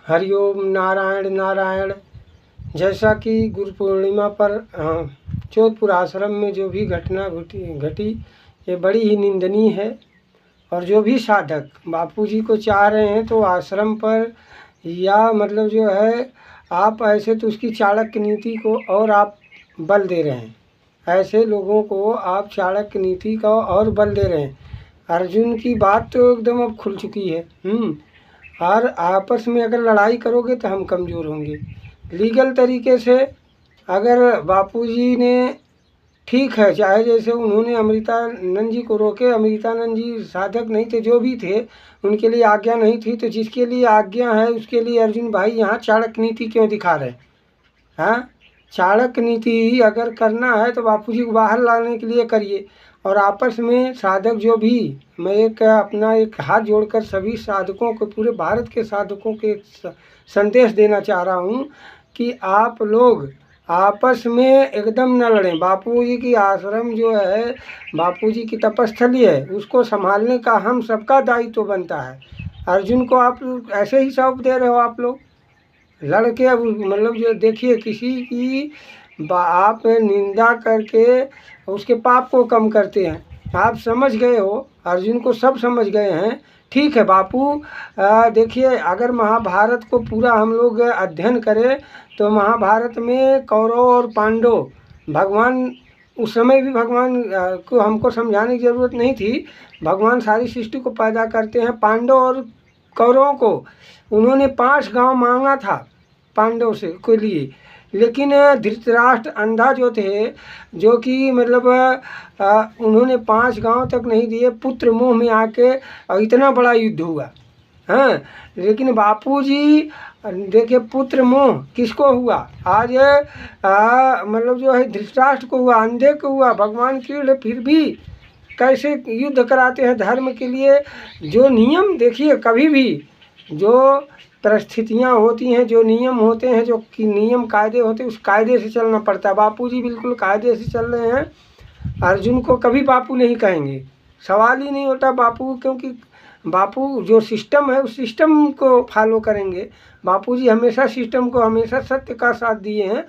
हरिओम नारायण नारायण। जैसा कि गुरु पूर्णिमा पर जोधपुर आश्रम में जो भी घटना घटी ये बड़ी ही निंदनीय है। और जो भी साधक बापूजी को चाह रहे हैं तो आश्रम पर या मतलब जो है आप ऐसे तो उसकी चाणक्य नीति को और आप बल दे रहे हैं। ऐसे लोगों को आप चाणक्य नीति का और बल दे रहे हैं। अर्जुन की बात तो एकदम अब खुल चुकी है। और आपस में अगर लड़ाई करोगे तो हम कमज़ोर होंगे। लीगल तरीके से अगर बापूजी ने ठीक है, चाहे जैसे उन्होंने अमृतानंद जी को रोके, अमृतानंद जी साधक नहीं थे, जो भी थे उनके लिए आज्ञा नहीं थी, तो जिसके लिए आज्ञा है उसके लिए अर्जुन भाई यहाँ चाणक्य नीति क्यों दिखा रहे हैं? हाँ, चाणक्य नीति अगर करना है तो बापूजी को बाहर लाने के लिए करिए। और आपस में साधक जो भी, मैं अपना एक हाथ जोड़कर सभी साधकों को, पूरे भारत के साधकों के संदेश देना चाह रहा हूँ कि आप लोग आपस में एकदम न लड़ें। बापूजी की आश्रम जो है, बापूजी की तपस्थली है, उसको संभालने का हम सबका दायित्व बनता है। अर्जुन को आप ऐसे ही सौंप दे रहे हो आप लोग लड़के। अब मतलब जो देखिए, किसी की आप निंदा करके उसके पाप को कम करते हैं। आप समझ गए हो, अर्जुन को सब समझ गए हैं। ठीक है बापू, देखिए अगर महाभारत को पूरा हम लोग अध्ययन करें तो महाभारत में कौरव और पांडव, भगवान उस समय भी भगवान को हमको समझाने की ज़रूरत नहीं थी। भगवान सारी सृष्टि को पैदा करते हैं। पांडव और कौरवों को उन्होंने 5 गांव मांगा था पांडव से के लिए, लेकिन धृतराष्ट्र अंधा जो थे, जो कि मतलब उन्होंने 5 गांव तक नहीं दिए। पुत्र मोह में आके इतना बड़ा युद्ध हुआ। हाँ, लेकिन बापूजी देखिए, पुत्र मोह किसको हुआ? आज मतलब जो है धृतराष्ट्र को हुआ, अंधे को हुआ। भगवान कृष्ण फिर भी कैसे युद्ध कराते हैं धर्म के लिए। जो नियम देखिए, कभी भी जो परिस्थितियाँ होती हैं, जो नियम होते हैं, जो कि नियम कायदे होते हैं, उस कायदे से चलना पड़ता है। बापूजी बिल्कुल कायदे से चल रहे हैं। अर्जुन को कभी बापू नहीं कहेंगे, सवाल ही नहीं होता बापू, क्योंकि बापू जो सिस्टम है उस सिस्टम को फॉलो करेंगे। बापूजी हमेशा सिस्टम को, हमेशा सत्य का साथ दिए हैं।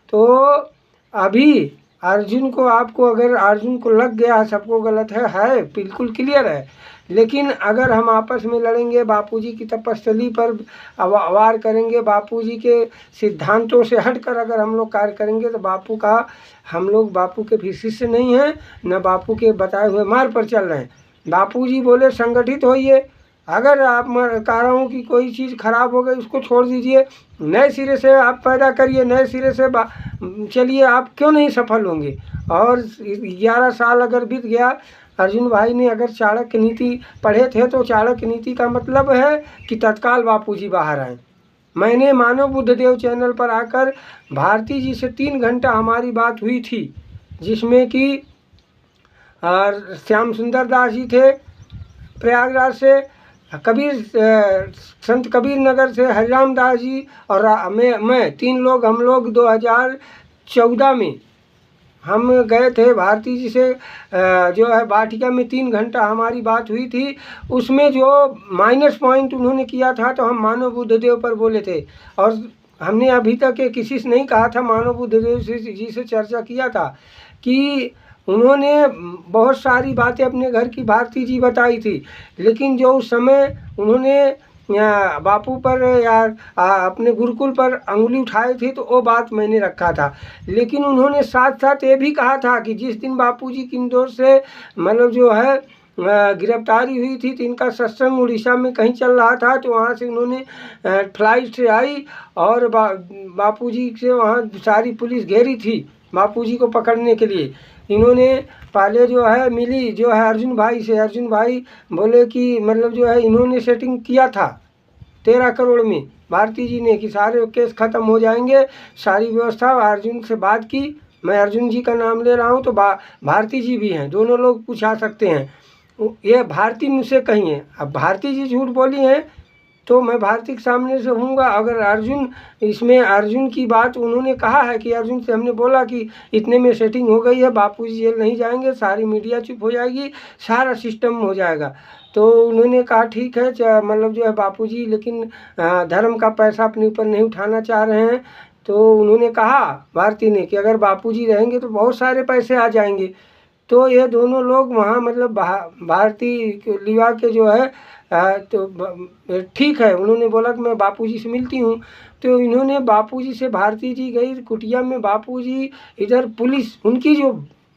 तो अभी अर्जुन को, आपको अगर अर्जुन को लग गया है सबको गलत है बिल्कुल क्लियर है। लेकिन अगर हम आपस में लड़ेंगे, बापूजी की तपस्थली पर वार करेंगे, बापूजी के सिद्धांतों से हटकर अगर हम लोग कार्य करेंगे तो बापू का, हम लोग बापू के भी शिष्य नहीं हैं, न बापू के बताए हुए मार्ग पर चल रहे हैं। बापूजी बोले संगठित होइए। अगर आप कह रहा हूँ कि कोई चीज़ खराब हो गई उसको छोड़ दीजिए, नए सिरे से आप पैदा करिए, नए सिरे से चलिए, आप क्यों नहीं सफल होंगे? और 11 साल अगर बीत गया, अर्जुन भाई ने अगर चाणक्य नीति पढ़े थे तो चाणक्य नीति का मतलब है कि तत्काल बापूजी बाहर आए। मैंने मानव बुद्धदेव चैनल पर आकर भारती जी से 3 घंटा हमारी बात हुई थी, जिसमें कि श्याम सुंदर दास जी थे प्रयागराज से, संत कबीर नगर से हरिराम दास जी और मैं 3 लोग, हम लोग 2014 में हम गए थे भारती जी से, जो है वाटिका में 3 घंटा हमारी बात हुई थी। उसमें जो माइनस पॉइंट उन्होंने किया था तो हम मानव बुद्धदेव पर बोले थे। और हमने अभी तक किसी से नहीं कहा था, मानव बुद्धदेव जी से चर्चा किया था कि उन्होंने बहुत सारी बातें अपने घर की भारती जी बताई थी। लेकिन जो उस समय उन्होंने बापू पर या अपने गुरुकुल पर अंगुली उठाई थी तो वो बात मैंने रखा था। लेकिन उन्होंने साथ साथ ये भी कहा था कि जिस दिन बापूजी की इंदौर से मतलब जो है गिरफ्तारी हुई थी तो इनका सत्संग उड़ीसा में कहीं चल रहा था, तो वहाँ से उन्होंने फ्लाइट से आई और बापूजी से वहाँ सारी पुलिस घेरी थी बापूजी को पकड़ने के लिए। इन्होंने पहले जो है मिली जो है अर्जुन भाई से, अर्जुन भाई बोले कि मतलब जो है इन्होंने सेटिंग किया था 13 करोड़ में भारती जी ने कि सारे केस ख़त्म हो जाएंगे, सारी व्यवस्था। अर्जुन से बात की, मैं अर्जुन जी का नाम ले रहा हूँ तो भारती जी भी हैं, दोनों लोग पूछा सकते हैं। ये भारती मुझसे कही हैं। अब भारती जी झूठ बोली हैं तो मैं भारती के सामने से हूँगा। अगर अर्जुन, इसमें अर्जुन की बात उन्होंने कहा है कि अर्जुन से हमने बोला कि इतने में सेटिंग हो गई है, बापूजी जेल नहीं जाएंगे, सारी मीडिया चुप हो जाएगी, सारा सिस्टम हो जाएगा। तो उन्होंने कहा ठीक है, मतलब जो है बापूजी लेकिन धर्म का पैसा अपने ऊपर नहीं उठाना चाह रहे हैं। तो उन्होंने कहा भारती ने कि अगर बापूजी रहेंगे तो बहुत सारे पैसे आ जाएंगे। तो ये दोनों लोग वहाँ मतलब भारती लिवा के जो है तो ठीक है, उन्होंने बोला कि मैं बापूजी से मिलती हूँ। तो इन्होंने बापूजी से, भारती जी गई कुटिया में, बापूजी इधर पुलिस उनकी जो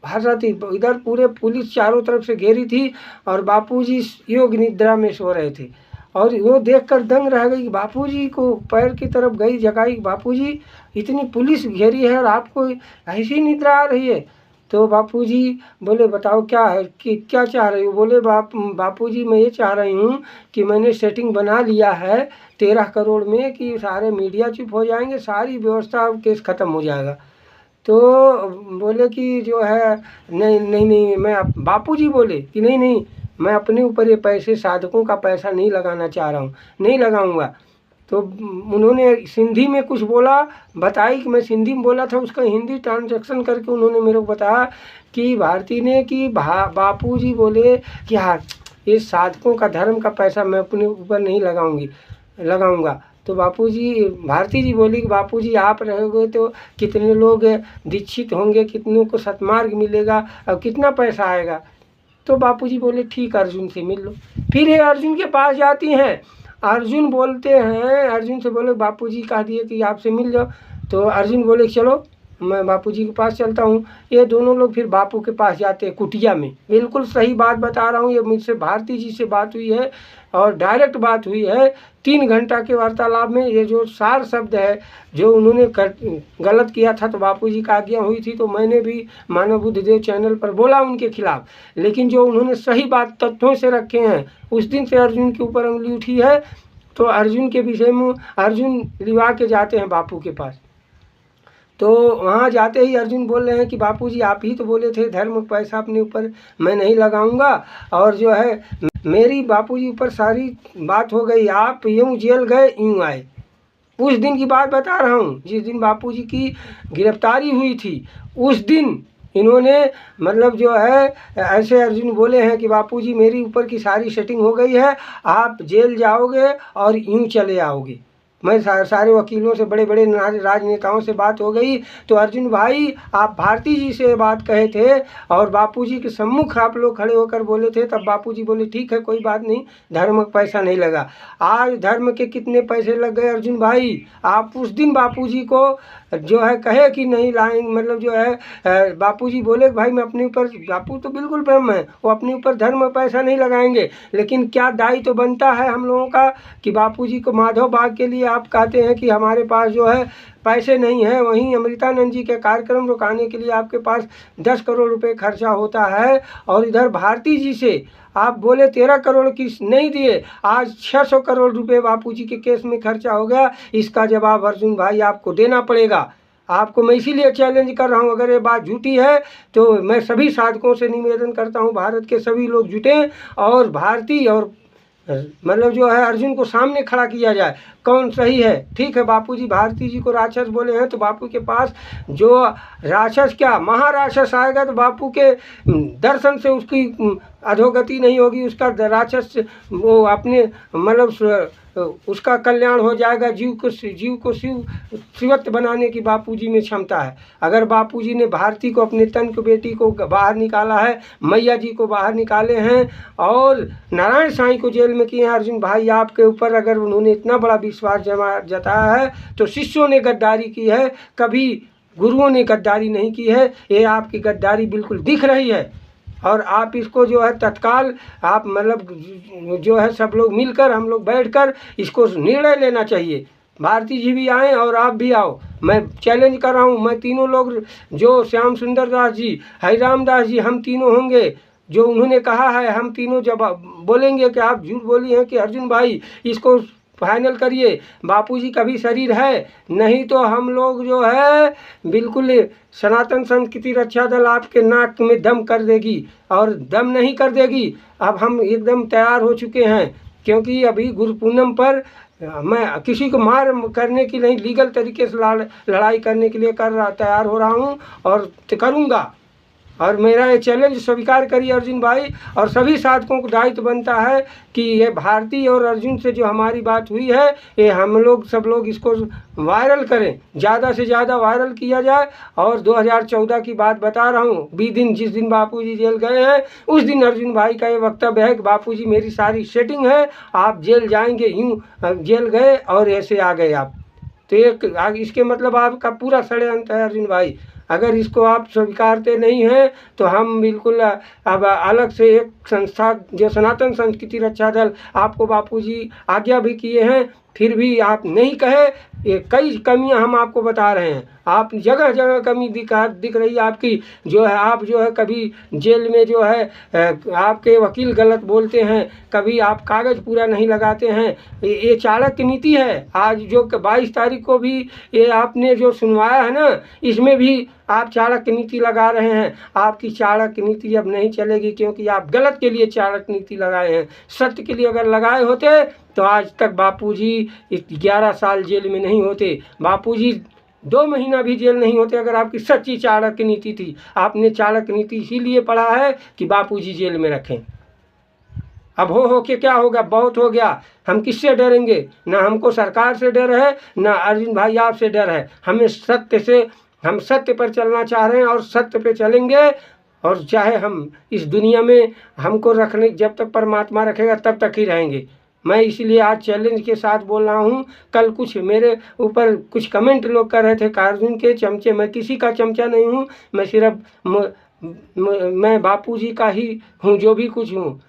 भाषा थी, इधर पूरे पुलिस चारों तरफ से घेरी थी और बापूजी योग निद्रा में सो रहे थे। और वो देखकर दंग रह गई। बापूजी को पैर की तरफ गई, जगाई, बापूजी इतनी पुलिस घेरी है और आपको ऐसी निद्रा आ रही है। तो बापूजी बोले बताओ क्या है, कि क्या चाह रही हो? बोले बापूजी मैं ये चाह रही हूँ कि मैंने सेटिंग बना लिया है 13 करोड़ में कि सारे मीडिया चुप हो जाएंगे, सारी व्यवस्था, केस ख़त्म हो जाएगा। तो बोले कि जो है नहीं नहीं नहीं, मैं बापूजी बोले कि नहीं नहीं, मैं अपने ऊपर ये पैसे, साधकों का पैसा नहीं लगाना चाह रहा हूँ, नहीं लगाऊंगा। तो उन्होंने सिंधी में कुछ बोला, बताई कि मैं सिंधी में बोला था, उसका हिंदी ट्रांजैक्शन करके उन्होंने मेरे को बताया कि भारती ने कि बापूजी बोले कि हाँ, ये साधकों का, धर्म का पैसा मैं अपने ऊपर नहीं लगाऊंगा। तो भारती जी बोली कि बापूजी आप रहोगे तो कितने लोग दीक्षित होंगे, कितनों को सतमार्ग मिलेगा और कितना पैसा आएगा। तो बापूजी बोले ठीक, अर्जुन से मिल लो। फिर ये अर्जुन के पास जाती हैं। अर्जुन बोलते हैं, अर्जुन से बोले बापूजी कह दिए कि आपसे मिल जाओ। तो अर्जुन बोले चलो मैं बापूजी के पास चलता हूँ। ये दोनों लोग फिर बापू के पास जाते हैं कुटिया में। बिल्कुल सही बात बता रहा हूँ, ये मुझसे भारती जी से बात हुई है और डायरेक्ट बात हुई है। 3 घंटा के वार्तालाप में ये जो सार शब्द है, जो उन्होंने गलत किया था तो बापूजी का आज्ञा हुई थी, तो मैंने भी मानव बुद्धदेव चैनल पर बोला उनके खिलाफ। लेकिन जो उन्होंने सही बात तथ्यों से रखे हैं, उस दिन से अर्जुन के ऊपर उंगली उठी है। तो अर्जुन के विषय में अर्जुन लिवा के जाते हैं बापू के पास। तो वहाँ जाते ही अर्जुन बोल रहे हैं कि बापूजी आप ही तो बोले थे धर्म पैसा अपने ऊपर मैं नहीं लगाऊंगा, और जो है मेरी बापूजी ऊपर सारी बात हो गई, आप यूँ जेल गए यूँ आए। उस दिन की बात बता रहा हूँ, जिस दिन बापूजी की गिरफ्तारी हुई थी, उस दिन इन्होंने मतलब जो है ऐसे अर्जुन बोले हैं कि बापूजी मेरी ऊपर की सारी सेटिंग हो गई है, आप जेल जाओगे और यूँ चले आओगे। मैं सारे वकीलों से, बड़े बड़े राजनेताओं से बात हो गई। तो अर्जुन भाई आप भारती जी से बात कहे थे और बापूजी के सम्मुख आप लोग खड़े होकर बोले थे, तब बापूजी बोले ठीक है कोई बात नहीं, धर्म का पैसा नहीं लगा। आज धर्म के कितने पैसे लग गए अर्जुन भाई? आप उस दिन बापूजी को जो है कहे कि नहीं लाएंगे, मतलब जो है बापूजी बोले भाई मैं अपने ऊपर, बापू तो बिल्कुल ब्रह्म है, वो अपने ऊपर धर्म पैसा नहीं लगाएंगे। लेकिन क्या दायित्व तो बनता है हम लोगों का कि बापूजी को माधव बाग के लिए आप कहते हैं कि हमारे पास जो है पैसे नहीं है, वहीं अमृतानंद जी के कार्यक्रम रुकाने के लिए आपके पास 10 करोड़ रुपए खर्चा होता है, और इधर भारती जी से आप बोले 13 करोड़ की नहीं दिए, आज 600 करोड़ रुपए बापूजी के केस में खर्चा हो गया। इसका जवाब अर्जुन भाई आपको देना पड़ेगा। आपको मैं इसीलिए चैलेंज कर रहा हूँ, अगर ये बात झूठी है तो मैं सभी साधकों से निवेदन करता हूँ, भारत के सभी लोग जुटें और भारती और मतलब जो है अर्जुन को सामने खड़ा किया जाए, कौन सही है। ठीक है, बापूजी भारती जी को राक्षस बोले हैं, तो बापू के पास जो राक्षस क्या महाराक्षस आएगा तो बापू के दर्शन से उसकी अधोगति नहीं होगी, उसका राक्षस वो अपने मतलब उसका कल्याण हो जाएगा। जीव को शिवत्व बनाने की बापूजी में क्षमता है। अगर बापूजी ने भारती को, अपने तन को, बेटी को बाहर निकाला है, मैया जी को बाहर निकाले हैं और नारायण साईं को जेल में किए हैं, अर्जुन भाई आपके ऊपर अगर उन्होंने इतना बड़ा विश्वास जताया है तो शिष्यों ने गद्दारी की है, कभी गुरुओं ने गद्दारी नहीं की है। ये आपकी गद्दारी बिल्कुल दिख रही है और आप इसको जो है तत्काल आप मतलब जो है सब लोग मिलकर, हम लोग बैठकर इसको निर्णय लेना चाहिए। भारती जी भी आएँ और आप भी आओ। मैं चैलेंज कर रहा हूँ, मैं तीनों लोग जो श्याम सुंदर दास जी, हरिराम दास जी, हम तीनों होंगे, जो उन्होंने कहा है हम तीनों जब बोलेंगे कि आप झूठ बोली हैं कि अर्जुन भाई इसको फाइनल करिए, बापूजी का भी शरीर है, नहीं तो हम लोग जो है बिल्कुल सनातन संस्कृति रक्षा दल आपके नाक में दम कर देगी, और दम नहीं कर देगी। अब हम एकदम तैयार हो चुके हैं क्योंकि अभी गुरु पूनम पर मैं किसी को मार करने की नहीं, लीगल तरीके से लड़ाई करने के लिए तैयार हो रहा हूँ और करूँगा। और मेरा ये चैलेंज स्वीकार करिए अर्जुन भाई, और सभी साधकों को दायित्व बनता है कि ये भारती और अर्जुन से जो हमारी बात हुई है, ये हम लोग सब लोग इसको वायरल करें, ज़्यादा से ज़्यादा वायरल किया जाए। और 2014 की बात बता रहा हूँ, जिस दिन बापूजी जेल गए हैं, उस दिन अर्जुन भाई का ये वक्तव्य है कि बापूजी मेरी सारी सेटिंग है, आप जेल जाएंगे, यूँ जेल गए और ऐसे आ गए आप। तो एक इसके मतलब आपका पूरा षड्यंत्र है अर्जुन भाई। अगर इसको आप स्वीकारते नहीं हैं तो हम बिल्कुल अब अलग से एक संस्था जो सनातन संस्कृति रक्षा दल, आपको बापूजी आज्ञा भी किए हैं, फिर भी आप नहीं कहे। ये कई कमियां हम आपको बता रहे हैं, आप जगह जगह कमी दिख रही है आपकी, जो है आप जो है कभी जेल में जो है आपके वकील गलत बोलते हैं, कभी आप कागज़ पूरा नहीं लगाते हैं। ये चाणक्य नीति है। आज जो 22 तारीख को भी ये आपने जो सुनवाया है ना, इसमें भी आप चाणक्य नीति लगा रहे हैं। आपकी चाणक्य नीति अब नहीं चलेगी, क्योंकि आप गलत के लिए चाणक्य नीति लगाए हैं। सत्य के लिए अगर लगाए होते तो आज तक बापूजी 11 साल जेल में नहीं होते, बापूजी 2 महीना भी जेल नहीं होते, अगर आपकी सच्ची चाणक्य नीति थी। आपने चाणक्य नीति इसीलिए पढ़ा है कि बापूजी जेल में रखें। अब हो के क्या होगा, बहुत हो गया। हम किससे डरेंगे? ना हमको सरकार से डर है, ना अर्जुन भाई आपसे डर है। हम सत्य पर चलना चाह रहे हैं और सत्य पे चलेंगे। और चाहे हम इस दुनिया में हमको रखने, जब तक परमात्मा रखेगा तब तक ही रहेंगे। मैं इसीलिए आज चैलेंज के साथ बोल रहा हूँ। कल कुछ मेरे ऊपर कुछ कमेंट लोग कर रहे थे, अर्जुन के चमचे। मैं किसी का चमचा नहीं हूँ, मैं सिर्फ मैं बापूजी का ही हूँ, जो भी कुछ हूँ।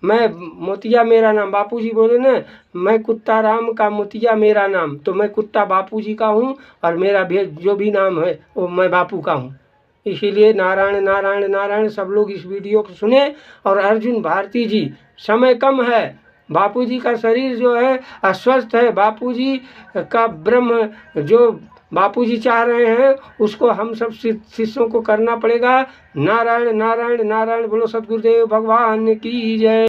मैं मोतिया मेरा नाम, बापूजी बोले ना, मैं कुत्ता राम का मोतिया मेरा नाम, तो मैं कुत्ता बापूजी का हूँ, और मेरा भी जो भी नाम है वो मैं बापू का हूँ। इसीलिए नारायण नारायण नारायण। सब लोग इस वीडियो को सुने। और अर्जुन भारती जी, समय कम है, बापूजी का शरीर जो है अस्वस्थ है, बापूजी का ब्रह्म जो बापूजी चाह रहे हैं उसको हम सब शिष्यों को करना पड़ेगा। नारायण नारायण नारायण। बोलो सतगुरुदेव भगवान की जय।